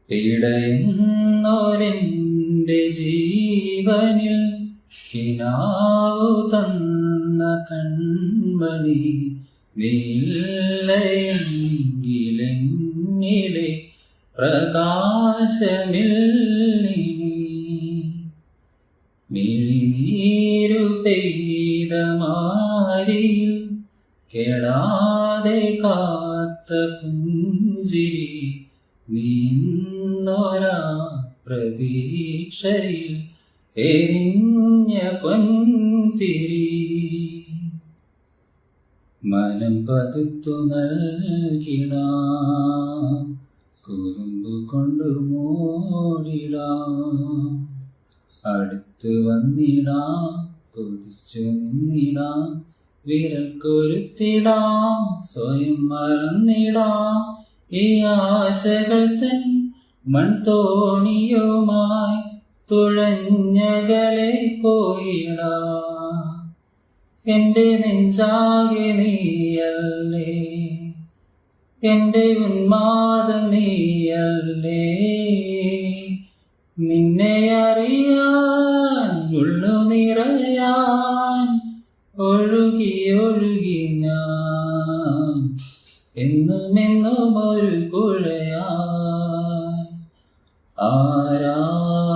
പിടയുന്നോരെൻ്റെ ജീവനിൽ കിനാവു തന്ന കൺമണി നീയില്ലെങ്കിലെന്നിലെ പ്രകാശമില്ലിനി. മിഴിനീരു പെയ്ത മാരിയിൽ കെടാതെ കാത്ത പുഞ്ചിരി നീന്നൊരാ പ്രതീക്ഷയിൽ എരിഞ്ഞ പൊൻതിരി. മനം പകുത്തു നൽകിടാം, കുറുമ്പു കൊണ്ടു മൂടിടാം. അടുത്തു വന്നിടാം, കൊതിച്ചു നിന്നിടാം, വിരൽ കൊരുത്തിടാം, സ്വയം മറന്നിടാം. ഈ ആശകൾ തൻ മൺതോണിയുമായി തുഴഞ്ഞകലെ പോയിടാം. എൻ്റെ നെഞ്ചാകെ നീയല്ലേ, എൻ്റെ ഉന്മാദം നീയല്ലേ. നിന്നെ അറിയാൻ ഉള്ളു നിറയാൻ ഒഴുകി ഒഴുകി ഞാൻ എന്നുമെന്നും ഒരു പുഴയായി. ആരാധികേ